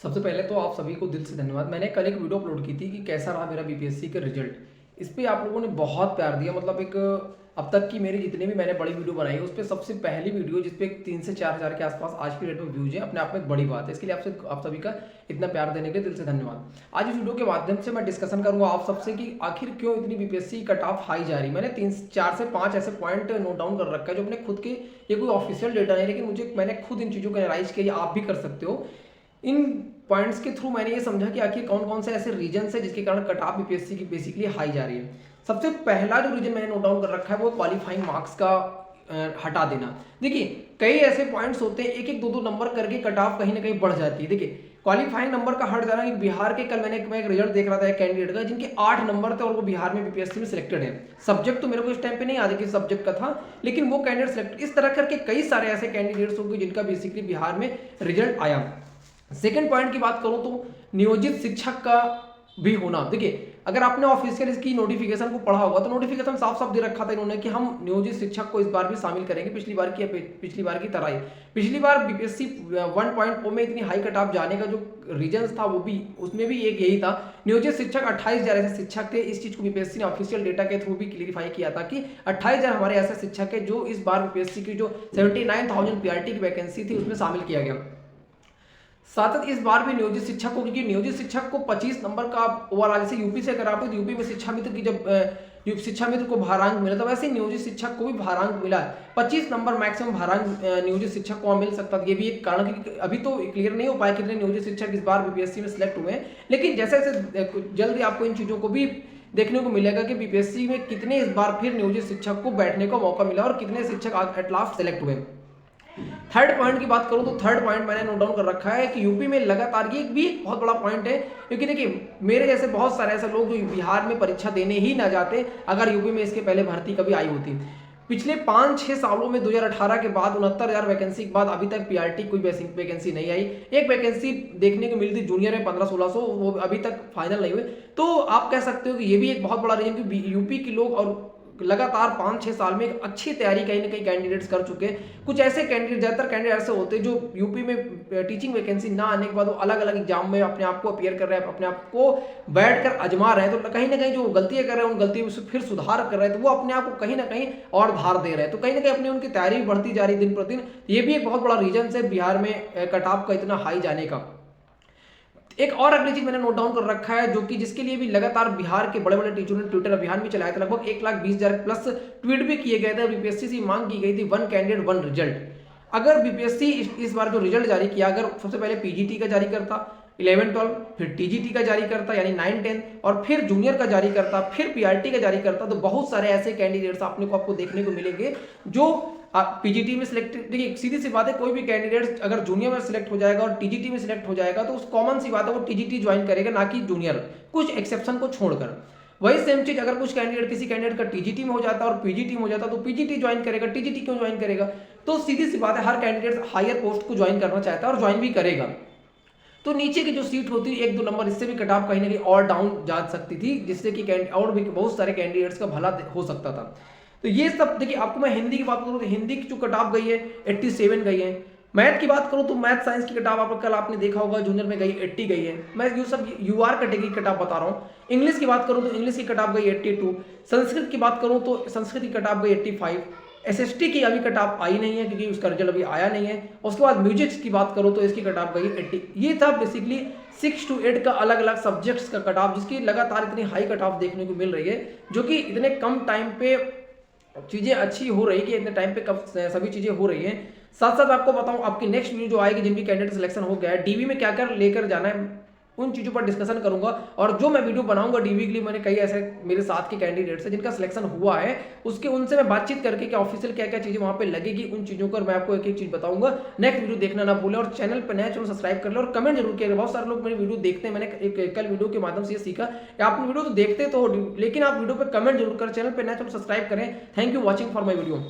सबसे पहले तो आप सभी को दिल से धन्यवाद। मैंने कल एक वीडियो अपलोड की थी कि कैसा रहा मेरा बीपीएससी का रिजल्ट। इस पे आप लोगों ने बहुत प्यार दिया। मतलब एक अब तक की मेरी जितनी भी मैंने बड़ी वीडियो बनाई है उस पर सबसे पहली वीडियो जिस पे 3 से 4 हज़ार के आसपास आज की डेट में व्यूज है, अपने आप में एक बड़ी बात है। इसके लिए आप सभी का इतना प्यार देने के लिए दिल से धन्यवाद। आज इस वीडियो के माध्यम से मैं डिस्कशन करूंगा आप सबसे कि आखिर क्यों इतनी बीपीएससी कट ऑफ हाई जा रही। मैंने 4 से 5 ऐसे पॉइंट नोट डाउन कर रखा है जो अपने खुद के, ये कोई ऑफिशियल डेटा नहीं, लेकिन मैंने खुद इन चीज़ों को एनालाइज किया। आप भी कर सकते हो। इन पॉइंट्स के थ्रू मैंने ये समझा कि आखिर कौन कौन से ऐसे रीजन है जिसके कारण कट ऑफ बीपीएससी की बेसिकली हाई जा रही है। सबसे पहला जो रीजन मैंने नोट डाउन कर रखा है वो क्वालिफाइंग मार्क्स का हटा देना। देखिए कई ऐसे पॉइंट्स होते हैं, एक एक दो दो नंबर करके कट ऑफ कहीं ना कहीं बढ़ जाती है। देखिए क्वालिफाइंग नंबर का हट जाना, बिहार के कल मैं एक रिजल्ट देख रहा था एक कैंडिडेट का जिनके 8 नंबर थे और वो बिहार में बीपीएससी में सिलेक्टेड है। सब्जेक्ट तो मेरे को इस टाइम पे नहीं याद है किस सब्जेक्ट का था, लेकिन वो कैंडिडेट सिलेक्ट। इस तरह करके कई सारे ऐसे कैंडिडेट्स होंगे जिनका बेसिकली बिहार में रिजल्ट आया। सेकेंड पॉइंट की बात करूं तो नियोजित शिक्षक का भी होना। देखिए अगर आपने ऑफिशियल इसकी नोटिफिकेशन को पढ़ा होगा तो नोटिफिकेशन साफ साफ दे रखा था इन्होंने कि हम नियोजित शिक्षक को इस बार भी शामिल करेंगे, पिछली बार की तरह ही। पिछली बार बीपीएससी 1.0 में इतनी हाई कट ऑफ जाने का जो रीजन था वो भी, उसमें भी एक यही था। नियोजित शिक्षक 28,000 ऐसे शिक्षक थे। इस चीज को बीपीएससी ने ऑफिशियल डेटा के थ्रू भी क्लियरिफाई किया था कि 28,000 हमारे ऐसे शिक्षक है जो इस बार बीपीएससी की जो 79,000 पीआरटी की वैकेंसी थी उसमें शामिल किया गया। साथ ही इस बार भी नियोजित शिक्षक को, क्योंकि नियोजित शिक्षक को 25 नंबर का ओवरऑल, जैसे यूपी से अगर आप तो यूपी में शिक्षा मित्र की जब शिक्षा मित्र को भारांक मिला था, वैसे नियोजित शिक्षक को भी भारांक मिला। 25 नंबर मैक्सिमम भारांक नियोजित शिक्षक को मिल सकता था। ये भी एक कारण, क्योंकि अभी तो क्लियर नहीं हो पाया कितने नियोजित शिक्षक इस बार बीपीएससी में सिलेक्ट हुए हैं, लेकिन जैसे जैसे जल्दी आपको इन चीजों को भी देखने को मिलेगा कि बीपीएससी में कितने इस बार फिर नियोजित शिक्षक को बैठने का मौका मिला और कितने शिक्षक एट लास्ट सिलेक्ट हुए। थर्ड पॉइंट की बात करूं तो थर्ड पॉइंट मैंने नोट डाउन कर रखा है कि यूपी में लगातार, ये भी एक बहुत बड़ा पॉइंट है, क्योंकि देखिए मेरे जैसे बहुत सारे ऐसे लोग जो बिहार में परीक्षा देने ही ना जाते अगर यूपी में इसके पहले भर्ती कभी आई होती। पिछले 5-6 सालों में 2018 के बाद 69,000 वैकेंसी के बाद अभी तक पीआरटी कोई वैकेंसी नहीं आई। एक वैकेंसी देखने को मिली थी जूनियर में 1500-1600, वो अभी तक फाइनल नहीं हुए। तो आप कह सकते हो कि ये भी एक बहुत बड़ा रीजन कि यूपी के लोग और लगातार 5-6 साल में एक अच्छी तैयारी कहीं ना कहीं कैंडिडेट्स कर चुके हैं। कुछ ऐसे कैंडिडेट, ज्यादातर कैंडिडेट ऐसे होते हैं जो यूपी में टीचिंग वैकेंसी ना आने के बाद वो अलग अलग एग्जाम में अपने आप को अपियर कर रहे हैं, अपने आप को बैठकर आजमा रहे हैं। तो कहीं ना कहीं जो गलतियां कर रहे हैं उन गलतियों में फिर सुधार कर रहे हैं, तो वो अपने आप को कहीं ना कहीं और धार दे रहे हैं। तो कहीं ना कहीं अपनी उनकी तैयारी बढ़ती जा रही दिन प्रतिदिन। ये भी एक बहुत बड़ा रीजन है बिहार में कट ऑफ का इतना हाई जाने का। एक और अगली चीज मैंने नोट डाउन कर रखा है जो कि जिसके लिए भी लगातार बिहार के बड़े बड़े टीचरों ने ट्विटर अभियान भी चलाया था। लगभग 1,20,000 प्लस ट्वीट भी किए गए थे। बीपीएससी से मांग की गई थी 1 कैंडिडेट 1 रिजल्ट। अगर बीपीएससी इस बार जो रिजल्ट जारी किया, अगर सबसे पहले पीजीटी का जारी करता, 11-12, फिर टीजीटी का जारी करता यानी 9-10, और फिर जूनियर का जारी करता, फिर पीआरटी का जारी करता, तो बहुत सारे ऐसे कैंडिडेट्स आपको देखने को मिलेंगे जो पीजीटी में सिलेक्ट। देखिए सीधी सी बात है, कोई भी कैंडिडेट अगर जूनियर में सिलेक्ट हो जाएगा और टीजीटी में सिलेक्ट हो जाएगा तो उस कॉमन सी बात है वो टीजीटी ज्वाइन करेगा, ना कि जूनियर, कुछ एक्सेप्शन को छोड़कर। वही सेम चीज अगर किसी कैंडिडेट का टीजीटी में हो जाता है और पीजीटी में हो जाता है तो पीजीटी ज्वाइन करेगा। टीजीटी क्यों ज्वाइन करेगा? तो सीधी सी बात है, हर कैंडिडेट हायर पोस्ट को ज्वाइन करना चाहता है और ज्वाइन भी करेगा। तो नीचे की जो सीट होती है 1-2 नंबर, इससे भी कट ऑफ कहीं ना कहीं और डाउन जा सकती थी, जिससे कि और भी बहुत सारे कैंडिडेट्स का भला हो सकता था। तो ये सब देखिए, आपको मैं हिंदी की बात करूं तो हिंदी की जो कट ऑफ गई है 87 गई है। मैथ की बात करूं तो मैथ साइंस की कट ऑफ कल आपने देखा होगा जूनियर में गई 80 गई है। मैं ये सब यूआर कैटेगरी कट ऑफ बता रहा हूं। इंग्लिश की बात करूं तो इंग्लिश की कट ऑफ गई 82। संस्कृत की बात करूं तो संस्कृत की कट ऑफ गई 85। एसएसटी की अभी कट ऑफ आई नहीं है क्योंकि उसका रिजल्ट अभी आया नहीं है। उसके बाद म्यूजिक की बात करूं तो इसकी कट ऑफ गई 80। ये था बेसिकली 6 to 8 का अलग अलग सब्जेक्ट्स का कट ऑफ, जिसकी लगातार इतनी हाई कट ऑफ देखने को मिल रही है, जो कि इतने कम टाइम पे चीजें अच्छी हो रही है कि इतने टाइम पे कब सभी चीजें हो रही हैं। साथ साथ आपको बताऊं आपकी नेक्स्ट वीडियो जो आएगी, जिनकी कैंडिडेट सिलेक्शन हो गया है, डीवी में क्या क्या लेकर जाना है, उन चीजों पर डिस्कशन करूंगा। और जो मैं वीडियो बनाऊंगा डीवी के लिए, मैंने कई ऐसे मेरे साथ के कैंडिडेट्स हैं जिनका सिलेक्शन हुआ है, उनसे मैं बातचीत करके क्या ऑफिशियल क्या क्या चीजें वहां पे लगेगी, उन चीजों पर मैं आपको एक एक चीज बताऊंगा। नेक्स्ट वीडियो देखना ना भूलें और चैनल पर नया चैनल सब्सक्राइब कर ले और कमेंट जरूर किया। बहुत सारे लोग मेरी वीडियो देखते हैं, मैंने एक कल वीडियो के माध्यम से ये सीखा कि आप वीडियो तो देखते तो, लेकिन आप वीडियो पर कमेंट जरूर करें, चैनल पर नया चैनल सब्सक्राइब करें। Thank you watching for my video.